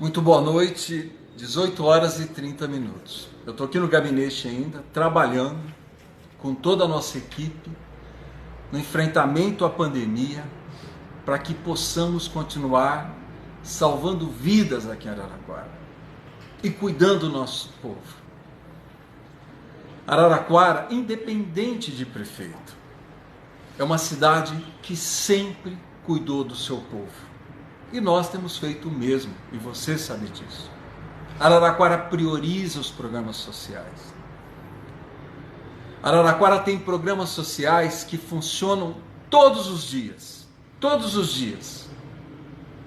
Muito boa noite, 18 horas e 30 minutos. Eu estou aqui no gabinete ainda, trabalhando com toda a nossa equipe no enfrentamento à pandemia, para que possamos continuar salvando vidas aqui em Araraquara e cuidando do nosso povo. Araraquara, independente de prefeito, é uma cidade que sempre cuidou do seu povo. E nós temos feito o mesmo, e você sabe disso. Araraquara prioriza os programas sociais. Araraquara tem programas sociais que funcionam todos os dias,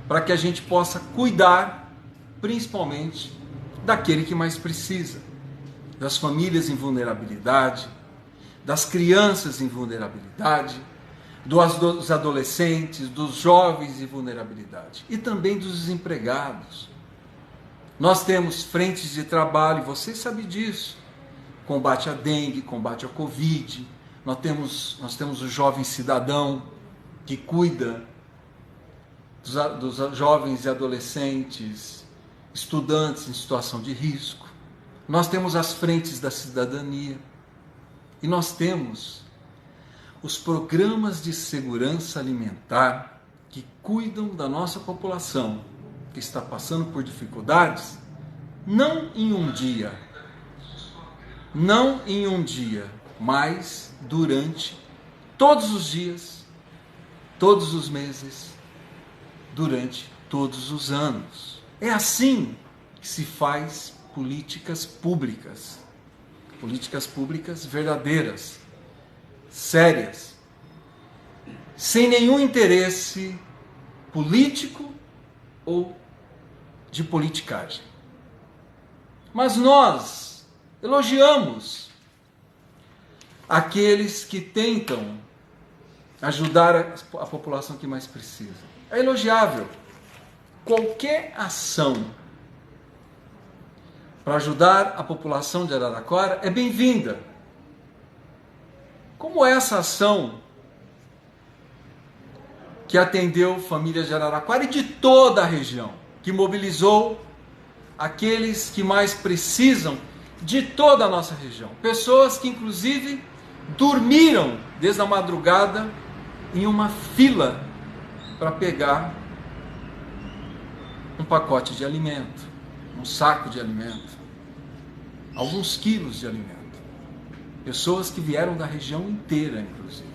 para que a gente possa cuidar, principalmente, daquele que mais precisa, das famílias em vulnerabilidade, das crianças em vulnerabilidade, dos adolescentes, dos jovens em vulnerabilidade e também dos desempregados. Nós temos frentes de trabalho, e você sabe disso, combate à dengue, combate à Covid, nós temos o jovem cidadão que cuida dos jovens e adolescentes, estudantes em situação de risco, nós temos as frentes da cidadania e nós temos os programas de segurança alimentar que cuidam da nossa população que está passando por dificuldades, não em um dia, mas durante todos os dias, todos os meses, durante todos os anos. É assim que se faz políticas públicas verdadeiras, sérias, sem nenhum interesse político ou de politicagem. Mas nós elogiamos aqueles que tentam ajudar a população que mais precisa. É elogiável. Qualquer ação para ajudar a população de Araraquara é bem-vinda. Como essa ação que atendeu famílias de Araraquara e de toda a região, que mobilizou aqueles que mais precisam de toda a nossa região. Pessoas que inclusive dormiram desde a madrugada em uma fila para pegar um pacote de alimento, um saco de alimento, alguns quilos de alimento. Pessoas que vieram da região inteira, inclusive.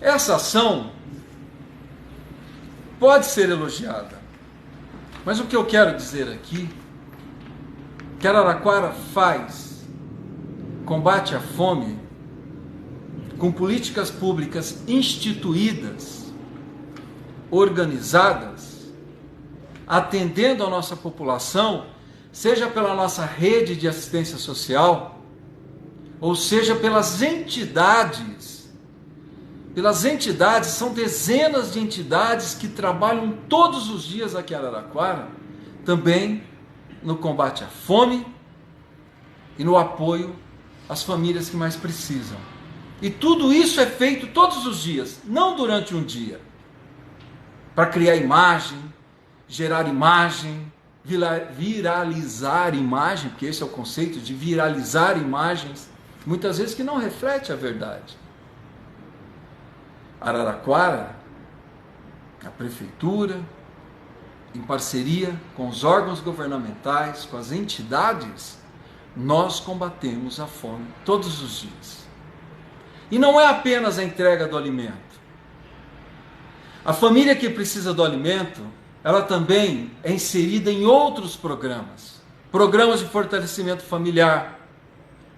Essa ação pode ser elogiada, mas o que eu quero dizer aqui, que Araraquara faz combate à fome com políticas públicas instituídas, organizadas, atendendo a nossa população, seja pela nossa rede de assistência social, ou seja pelas entidades. São dezenas de entidades que trabalham todos os dias aqui em Araraquara, também no combate à fome e no apoio às famílias que mais precisam. E tudo isso é feito todos os dias, não durante um dia, para criar imagem, gerar imagem, viralizar imagem, porque esse é o conceito de viralizar imagens, muitas vezes que não reflete a verdade. Araraquara, a prefeitura, em parceria com os órgãos governamentais, com as entidades, nós combatemos a fome todos os dias. E não é apenas a entrega do alimento. A família que precisa do alimento, ela também é inserida em outros programas. Programas de fortalecimento familiar,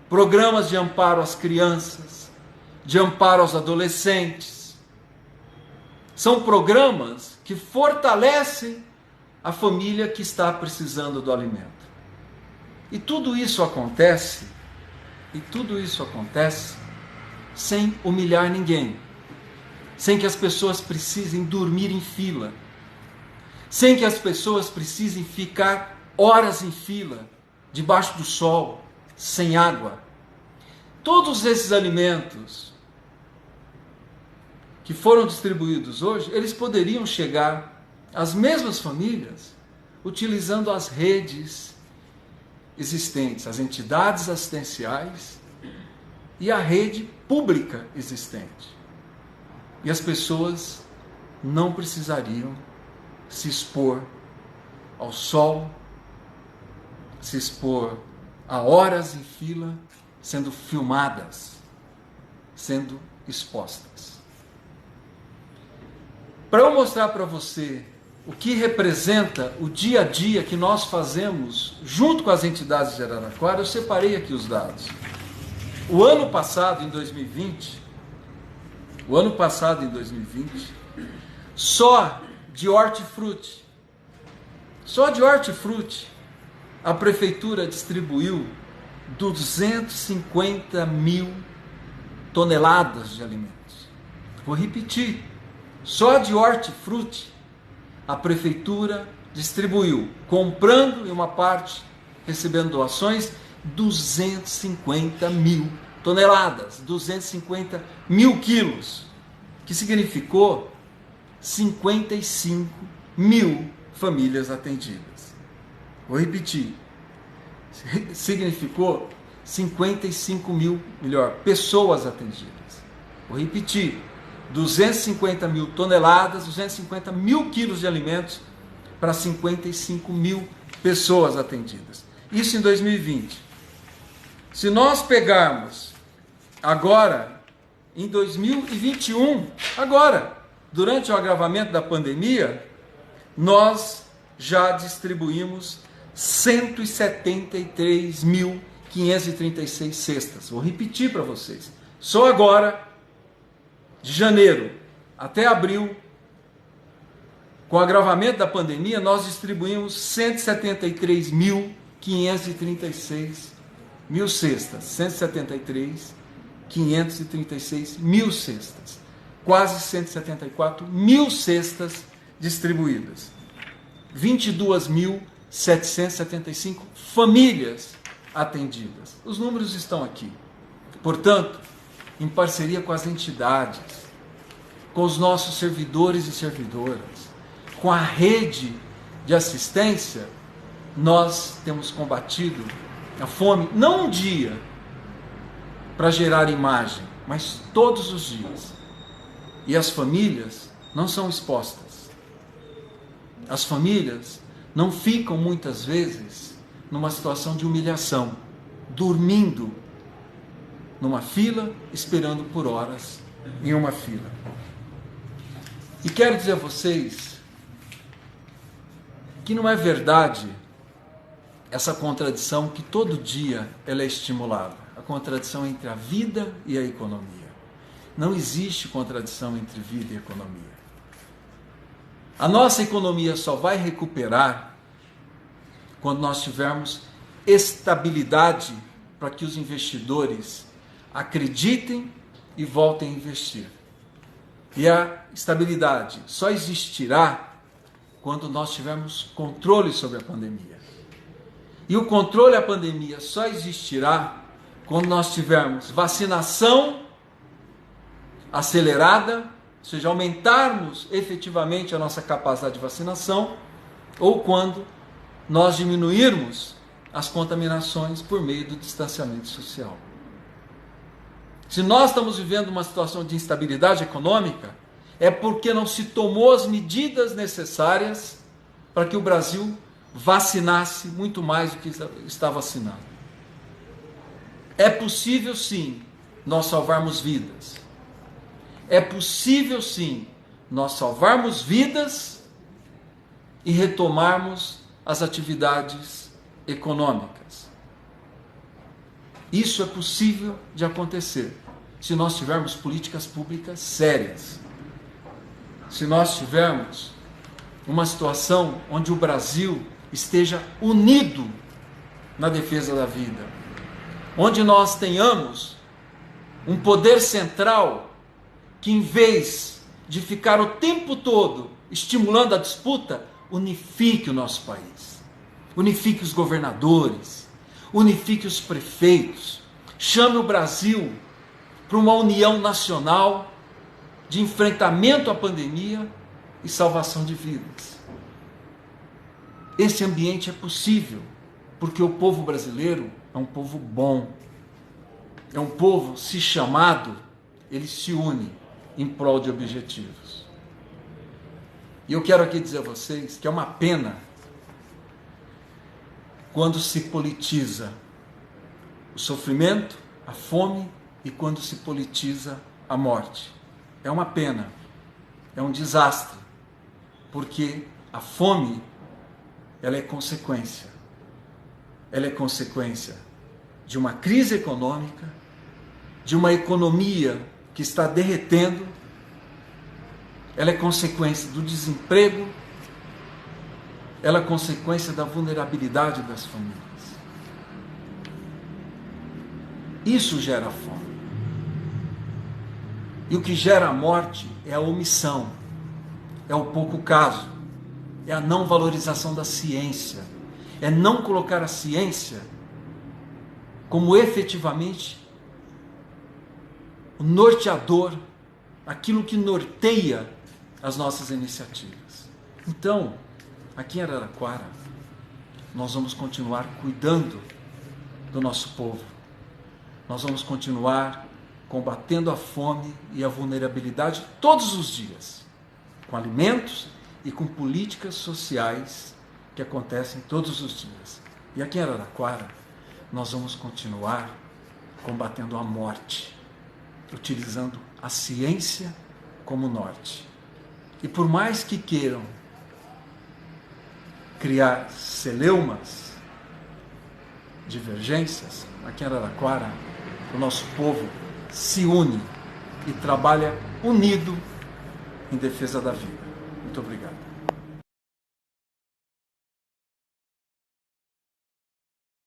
programas de amparo às crianças, de amparo aos adolescentes. São programas que fortalecem a família que está precisando do alimento. E tudo isso acontece sem humilhar ninguém, sem que as pessoas precisem dormir em fila, sem que as pessoas precisem ficar horas em fila, debaixo do sol, sem água. Todos esses alimentos que foram distribuídos hoje, eles poderiam chegar às mesmas famílias utilizando as redes existentes, as entidades assistenciais e a rede pública existente. E as pessoas não precisariam se expor ao sol, se expor a horas em fila, sendo filmadas, sendo expostas. Para eu mostrar para você o que representa o dia a dia que nós fazemos junto com as entidades de Araraquara, eu separei aqui os dados. O ano passado, em 2020, só de hortifruti, a prefeitura distribuiu 250 mil toneladas de alimentos. Vou repetir, só de hortifruti a prefeitura distribuiu, comprando e uma parte recebendo doações, 250 mil toneladas, 250 mil quilos, que significou 55 mil famílias atendidas. Vou repetir, significou 55 mil, pessoas atendidas. Vou repetir, 250 mil toneladas, 250 mil quilos de alimentos para 55 mil pessoas atendidas. Isso em 2020. Se nós pegarmos agora, em 2021, durante o agravamento da pandemia, nós já distribuímos 173.536 cestas. Vou repetir para vocês. Só agora, de janeiro até abril, com o agravamento da pandemia, nós distribuímos 173.536 mil cestas. 173.536 mil cestas. Quase 174 mil cestas distribuídas. 22.775 famílias atendidas. Os números estão aqui. Portanto, em parceria com as entidades, com os nossos servidores e servidoras, com a rede de assistência, nós temos combatido a fome, não um dia para gerar imagem, mas todos os dias. E as famílias não são expostas. As famílias não ficam muitas vezes numa situação de humilhação, dormindo numa fila, esperando por horas em uma fila. E quero dizer a vocês que não é verdade essa contradição que todo dia ela é estimulada, a contradição entre a vida e a economia. Não existe contradição entre vida e economia. A nossa economia só vai recuperar quando nós tivermos estabilidade para que os investidores acreditem e voltem a investir. E a estabilidade só existirá quando nós tivermos controle sobre a pandemia. E o controle da pandemia só existirá quando nós tivermos vacinação acelerada, ou seja, aumentarmos efetivamente a nossa capacidade de vacinação, ou quando nós diminuirmos as contaminações por meio do distanciamento social. Se nós estamos vivendo uma situação de instabilidade econômica, é porque não se tomou as medidas necessárias para que o Brasil vacinasse muito mais do que está vacinando. É possível sim nós salvarmos vidas. É possível sim nós salvarmos vidas e retomarmos as atividades econômicas. Isso é possível de acontecer se nós tivermos políticas públicas sérias. Se nós tivermos uma situação onde o Brasil esteja unido na defesa da vida, onde nós tenhamos um poder central que, em vez de ficar o tempo todo estimulando a disputa, unifique o nosso país, unifique os governadores, unifique os prefeitos, chame o Brasil para uma união nacional de enfrentamento à pandemia e salvação de vidas. Esse ambiente é possível, porque o povo brasileiro é um povo bom. É um povo, se chamado, ele se une em prol de objetivos. E eu quero aqui dizer a vocês que é uma pena quando se politiza o sofrimento, a fome e quando se politiza a morte. É uma pena, é um desastre, porque a fome, ela é consequência. Ela é consequência de uma crise econômica, de uma economia que está derretendo, ela é consequência do desemprego, ela é consequência da vulnerabilidade das famílias. Isso gera fome. E o que gera a morte é a omissão, é o pouco caso, é a não valorização da ciência, é não colocar a ciência como efetivamente o norteador, aquilo que norteia as nossas iniciativas. Então, aqui em Araraquara, nós vamos continuar cuidando do nosso povo. Nós vamos continuar combatendo a fome e a vulnerabilidade todos os dias, com alimentos e com políticas sociais que acontecem todos os dias. E aqui em Araraquara, nós vamos continuar combatendo a morte, utilizando a ciência como norte. E por mais que queiram criar celeumas, divergências, aqui em Araraquara, o nosso povo se une e trabalha unido em defesa da vida. Muito obrigado.